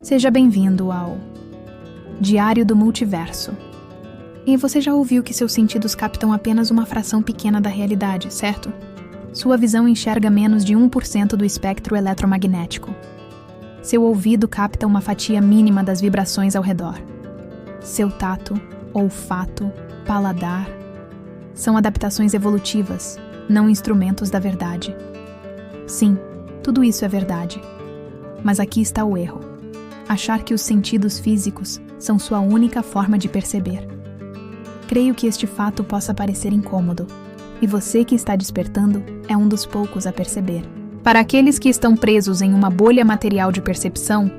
Seja bem-vindo ao Diário do Multiverso. E você já ouviu que seus sentidos captam apenas uma fração pequena da realidade, certo? Sua visão enxerga menos de 1% do espectro eletromagnético. Seu ouvido capta uma fatia mínima das vibrações ao redor. Seu tato, olfato, paladar são adaptações evolutivas, não instrumentos da verdade. Sim, tudo isso é verdade. Mas aqui está o erro. Achar que os sentidos físicos são sua única forma de perceber. Creio que este fato possa parecer incômodo, e você que está despertando é um dos poucos a perceber. Para aqueles que estão presos em uma bolha material de percepção,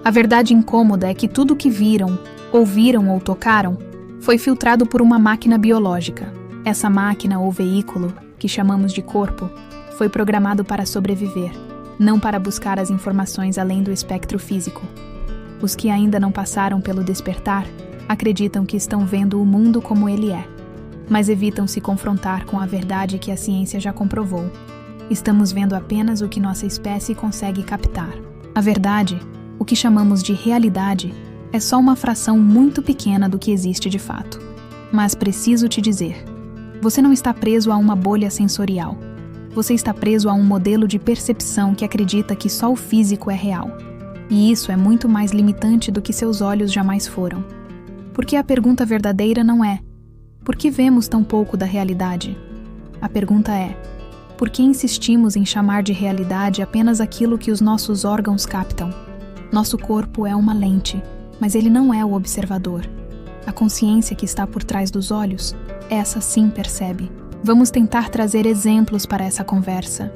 a verdade incômoda é que tudo o que viram, ouviram ou tocaram foi filtrado por uma máquina biológica. Essa máquina ou veículo, que chamamos de corpo, foi programado para sobreviver, não para buscar as informações além do espectro físico. Os que ainda não passaram pelo despertar acreditam que estão vendo o mundo como ele é, mas evitam se confrontar com a verdade que a ciência já comprovou. Estamos vendo apenas o que nossa espécie consegue captar. A verdade, o que chamamos de realidade, é só uma fração muito pequena do que existe de fato. Mas preciso te dizer, você não está preso a uma bolha sensorial. Você está preso a um modelo de percepção que acredita que só o físico é real. E isso é muito mais limitante do que seus olhos jamais foram. Porque a pergunta verdadeira não é: por que vemos tão pouco da realidade? A pergunta é: por que insistimos em chamar de realidade apenas aquilo que os nossos órgãos captam? Nosso corpo é uma lente, mas ele não é o observador. A consciência que está por trás dos olhos, essa sim percebe. Vamos tentar trazer exemplos para essa conversa.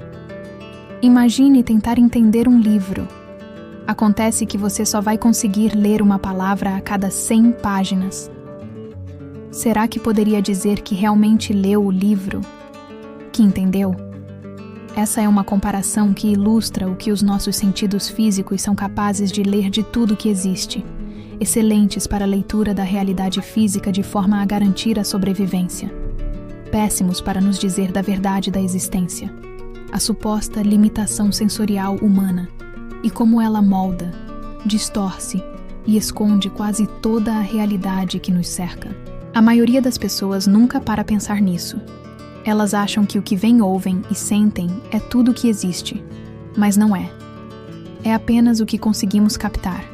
Imagine tentar entender um livro. Acontece que você só vai conseguir ler uma palavra a cada 100 páginas. Será que poderia dizer que realmente leu o livro? Que entendeu? Essa é uma comparação que ilustra o que os nossos sentidos físicos são capazes de ler de tudo que existe, excelentes para a leitura da realidade física de forma a garantir a sobrevivência. Péssimos para nos dizer da verdade da existência, a suposta limitação sensorial humana, e como ela molda, distorce e esconde quase toda a realidade que nos cerca. A maioria das pessoas nunca para pensar nisso. Elas acham que o que veem, ouvem e sentem é tudo o que existe, mas não é. É apenas o que conseguimos captar.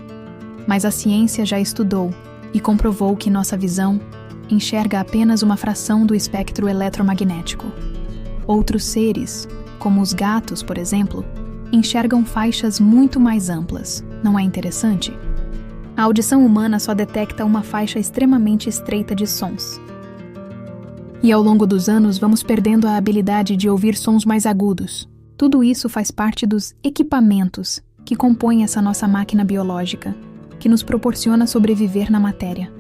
Mas a ciência já estudou e comprovou que nossa visão enxerga apenas uma fração do espectro eletromagnético. Outros seres, como os gatos, por exemplo, enxergam faixas muito mais amplas. Não é interessante? A audição humana só detecta uma faixa extremamente estreita de sons. E ao longo dos anos vamos perdendo a habilidade de ouvir sons mais agudos. Tudo isso faz parte dos equipamentos que compõem essa nossa máquina biológica, que nos proporciona sobreviver na matéria.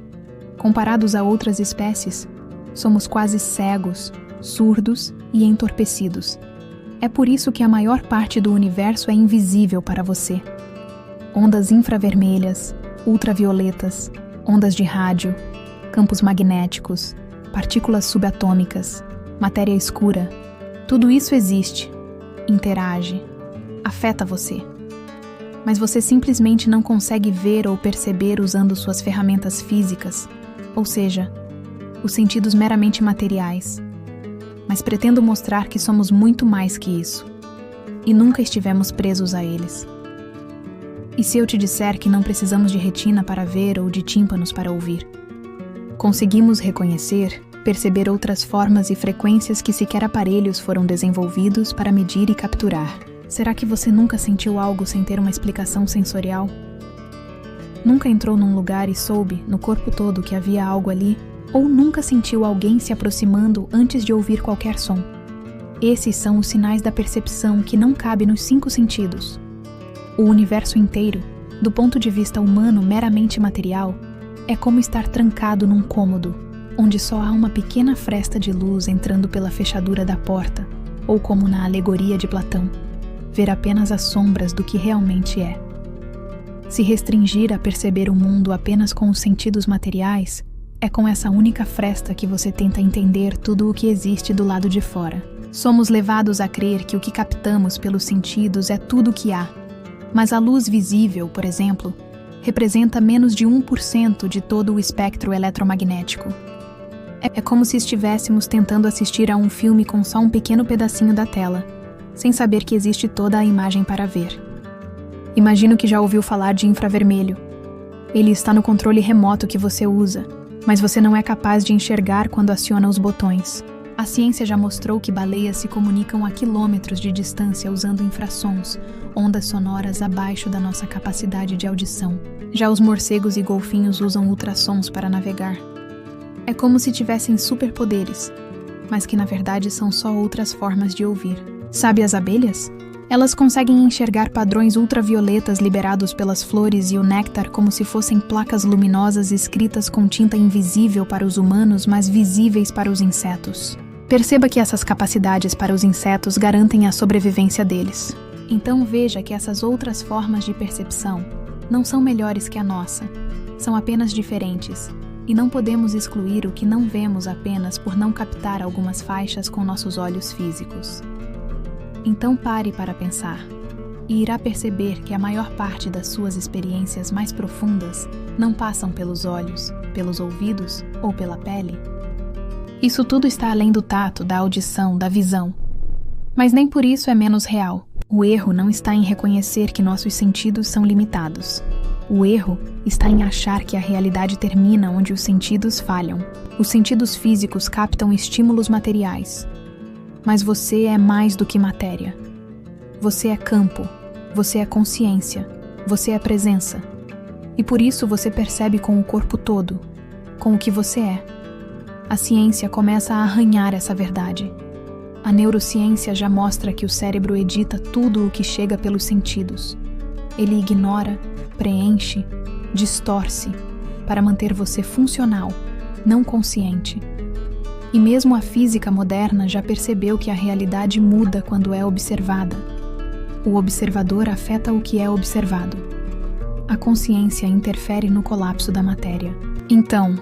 Comparados a outras espécies, somos quase cegos, surdos e entorpecidos. É por isso que a maior parte do universo é invisível para você. Ondas infravermelhas, ultravioletas, ondas de rádio, campos magnéticos, partículas subatômicas, matéria escura, tudo isso existe, interage, afeta você. Mas você simplesmente não consegue ver ou perceber usando suas ferramentas físicas, ou seja, os sentidos meramente materiais. Mas pretendo mostrar que somos muito mais que isso, e nunca estivemos presos a eles. E se eu te disser que não precisamos de retina para ver ou de tímpanos para ouvir? Conseguimos reconhecer, perceber outras formas e frequências que sequer aparelhos foram desenvolvidos para medir e capturar. Será que você nunca sentiu algo sem ter uma explicação sensorial? Nunca entrou num lugar e soube, no corpo todo, que havia algo ali? Ou nunca sentiu alguém se aproximando antes de ouvir qualquer som? Esses são os sinais da percepção que não cabe nos 5 sentidos. O universo inteiro, do ponto de vista humano meramente material, é como estar trancado num cômodo, onde só há uma pequena fresta de luz entrando pela fechadura da porta, ou como na alegoria de Platão, ver apenas as sombras do que realmente é. Se restringir a perceber o mundo apenas com os sentidos materiais, é com essa única fresta que você tenta entender tudo o que existe do lado de fora. Somos levados a crer que o que captamos pelos sentidos é tudo o que há. Mas a luz visível, por exemplo, representa menos de 1% de todo o espectro eletromagnético. É como se estivéssemos tentando assistir a um filme com só um pequeno pedacinho da tela, sem saber que existe toda a imagem para ver. Imagino que já ouviu falar de infravermelho. Ele está no controle remoto que você usa, mas você não é capaz de enxergar quando aciona os botões. A ciência já mostrou que baleias se comunicam a quilômetros de distância usando infrassons, ondas sonoras abaixo da nossa capacidade de audição. Já os morcegos e golfinhos usam ultrassons para navegar. É como se tivessem superpoderes, mas que na verdade são só outras formas de ouvir. Sabe as abelhas? Elas conseguem enxergar padrões ultravioletas liberados pelas flores e o néctar como se fossem placas luminosas escritas com tinta invisível para os humanos, mas visíveis para os insetos. Perceba que essas capacidades para os insetos garantem a sobrevivência deles. Então veja que essas outras formas de percepção não são melhores que a nossa, são apenas diferentes, e não podemos excluir o que não vemos apenas por não captar algumas faixas com nossos olhos físicos. Então pare para pensar, e irá perceber que a maior parte das suas experiências mais profundas não passam pelos olhos, pelos ouvidos ou pela pele. Isso tudo está além do tato, da audição, da visão. Mas nem por isso é menos real. O erro não está em reconhecer que nossos sentidos são limitados. O erro está em achar que a realidade termina onde os sentidos falham. Os sentidos físicos captam estímulos materiais. Mas você é mais do que matéria. Você é campo, você é consciência, você é presença. E por isso você percebe com o corpo todo, com o que você é. A ciência começa a arranhar essa verdade. A neurociência já mostra que o cérebro edita tudo o que chega pelos sentidos. Ele ignora, preenche, distorce, para manter você funcional, não consciente. E mesmo a física moderna já percebeu que a realidade muda quando é observada. O observador afeta o que é observado. A consciência interfere no colapso da matéria. Então,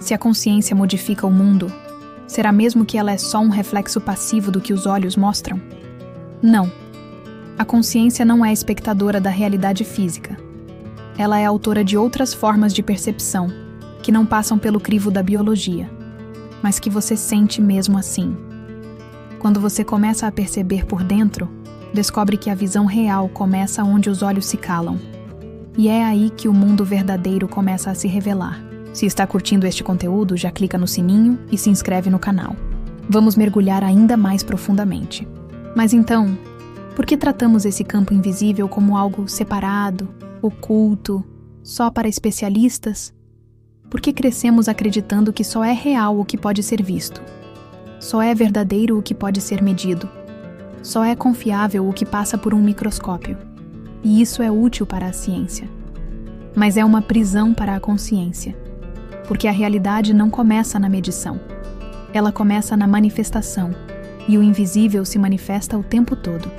se a consciência modifica o mundo, será mesmo que ela é só um reflexo passivo do que os olhos mostram? Não. A consciência não é espectadora da realidade física. Ela é autora de outras formas de percepção, que não passam pelo crivo da biologia, mas que você sente mesmo assim. Quando você começa a perceber por dentro, descobre que a visão real começa onde os olhos se calam. E é aí que o mundo verdadeiro começa a se revelar. Se está curtindo este conteúdo, já clica no sininho e se inscreve no canal. Vamos mergulhar ainda mais profundamente. Mas então, por que tratamos esse campo invisível como algo separado, oculto, só para especialistas? Por que crescemos acreditando que só é real o que pode ser visto? Só é verdadeiro o que pode ser medido? Só é confiável o que passa por um microscópio? E isso é útil para a ciência. Mas é uma prisão para a consciência. Porque a realidade não começa na medição. Ela começa na manifestação, e o invisível se manifesta o tempo todo.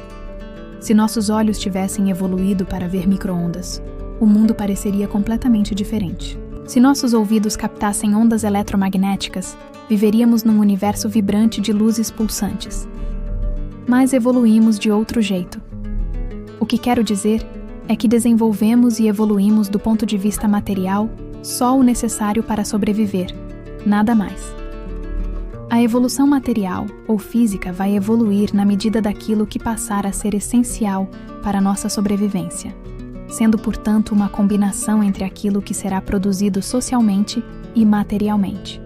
Se nossos olhos tivessem evoluído para ver micro-ondas, o mundo pareceria completamente diferente. Se nossos ouvidos captassem ondas eletromagnéticas, viveríamos num universo vibrante de luzes pulsantes. Mas evoluímos de outro jeito. O que quero dizer é que desenvolvemos e evoluímos do ponto de vista material só o necessário para sobreviver, nada mais. A evolução material ou física vai evoluir na medida daquilo que passar a ser essencial para nossa sobrevivência, sendo, portanto, uma combinação entre aquilo que será produzido socialmente e materialmente.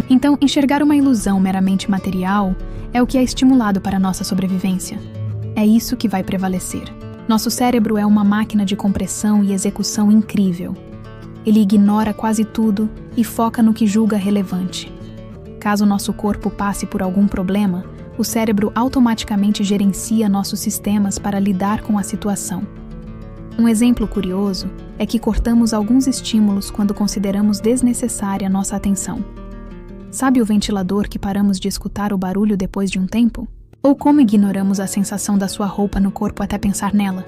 Então, enxergar uma ilusão meramente material é o que é estimulado para nossa sobrevivência. É isso que vai prevalecer. Nosso cérebro é uma máquina de compressão e execução incrível. Ele ignora quase tudo e foca no que julga relevante. Caso nosso corpo passe por algum problema, o cérebro automaticamente gerencia nossos sistemas para lidar com a situação. Um exemplo curioso é que cortamos alguns estímulos quando consideramos desnecessária nossa atenção. Sabe o ventilador que paramos de escutar o barulho depois de um tempo? Ou como ignoramos a sensação da sua roupa no corpo até pensar nela?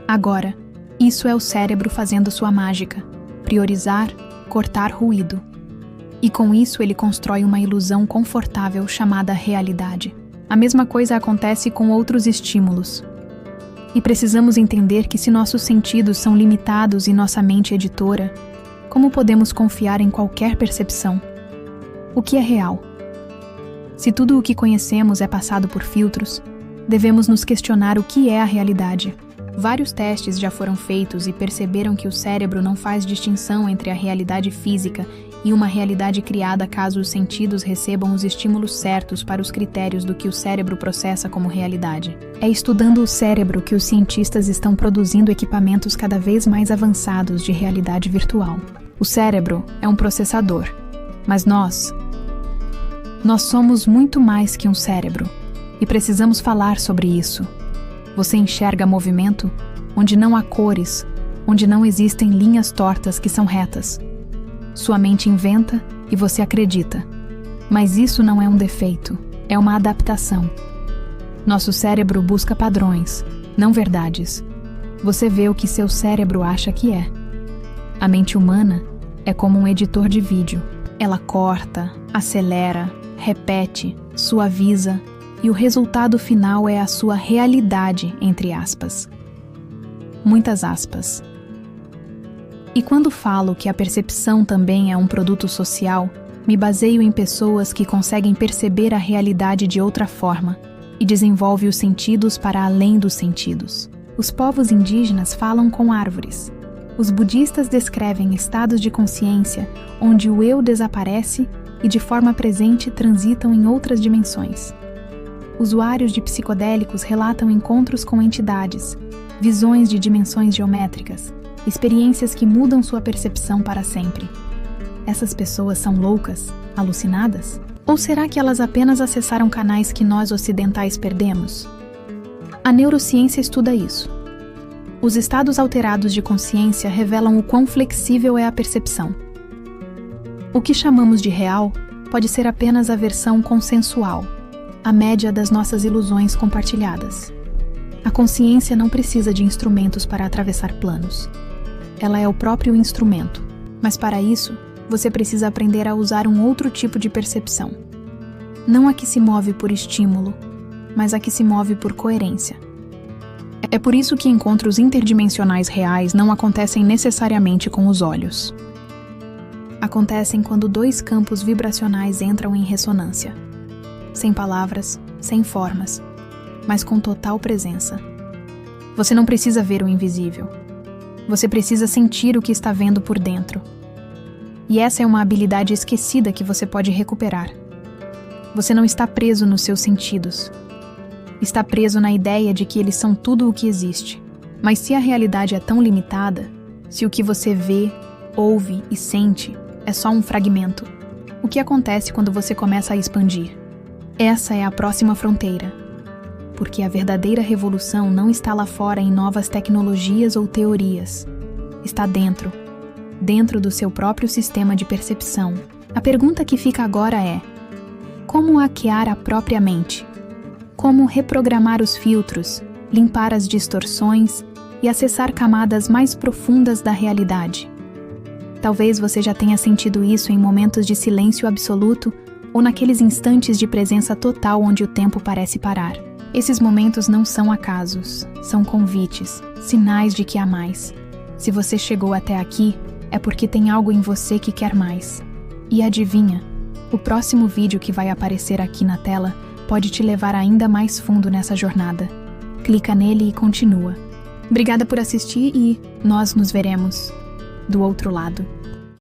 Agora, isso é o cérebro fazendo sua mágica. Priorizar, cortar ruído. E com isso ele constrói uma ilusão confortável chamada realidade. A mesma coisa acontece com outros estímulos. E precisamos entender que se nossos sentidos são limitados e nossa mente editora, como podemos confiar em qualquer percepção? O que é real? Se tudo o que conhecemos é passado por filtros, devemos nos questionar o que é a realidade. Vários testes já foram feitos e perceberam que o cérebro não faz distinção entre a realidade física e uma realidade criada caso os sentidos recebam os estímulos certos para os critérios do que o cérebro processa como realidade. É estudando o cérebro que os cientistas estão produzindo equipamentos cada vez mais avançados de realidade virtual. O cérebro é um processador, mas nós somos muito mais que um cérebro e precisamos falar sobre isso. Você enxerga movimento onde não há cores, onde não existem linhas tortas que são retas. Sua mente inventa e você acredita. Mas isso não é um defeito, é uma adaptação. Nosso cérebro busca padrões, não verdades. Você vê o que seu cérebro acha que é. A mente humana é como um editor de vídeo. Ela corta, acelera, repete, suaviza, e o resultado final é a sua realidade, entre aspas. Muitas aspas. E quando falo que a percepção também é um produto social, me baseio em pessoas que conseguem perceber a realidade de outra forma e desenvolvem os sentidos para além dos sentidos. Os povos indígenas falam com árvores. Os budistas descrevem estados de consciência onde o eu desaparece e de forma presente transitam em outras dimensões. Usuários de psicodélicos relatam encontros com entidades, visões de dimensões geométricas, experiências que mudam sua percepção para sempre. Essas pessoas são loucas, alucinadas? Ou será que elas apenas acessaram canais que nós ocidentais perdemos? A neurociência estuda isso. Os estados alterados de consciência revelam o quão flexível é a percepção. O que chamamos de real pode ser apenas a versão consensual, a média das nossas ilusões compartilhadas. A consciência não precisa de instrumentos para atravessar planos. Ela é o próprio instrumento, mas para isso, você precisa aprender a usar um outro tipo de percepção. Não a que se move por estímulo, mas a que se move por coerência. É por isso que encontros interdimensionais reais não acontecem necessariamente com os olhos. Acontecem quando dois campos vibracionais entram em ressonância. Sem palavras, sem formas, mas com total presença. Você não precisa ver o invisível. Você precisa sentir o que está vendo por dentro. E essa é uma habilidade esquecida que você pode recuperar. Você não está preso nos seus sentidos. Está preso na ideia de que eles são tudo o que existe. Mas se a realidade é tão limitada, se o que você vê, ouve e sente é só um fragmento, o que acontece quando você começa a expandir? Essa é a próxima fronteira. Porque a verdadeira revolução não está lá fora em novas tecnologias ou teorias. Está dentro do seu próprio sistema de percepção. A pergunta que fica agora é: como hackear a própria mente? Como reprogramar os filtros, limpar as distorções e acessar camadas mais profundas da realidade? Talvez você já tenha sentido isso em momentos de silêncio absoluto ou naqueles instantes de presença total onde o tempo parece parar. Esses momentos não são acasos, são convites, sinais de que há mais. Se você chegou até aqui, é porque tem algo em você que quer mais. E adivinha, o próximo vídeo que vai aparecer aqui na tela pode te levar ainda mais fundo nessa jornada. Clica nele e continua. Obrigada por assistir e nós nos veremos do outro lado.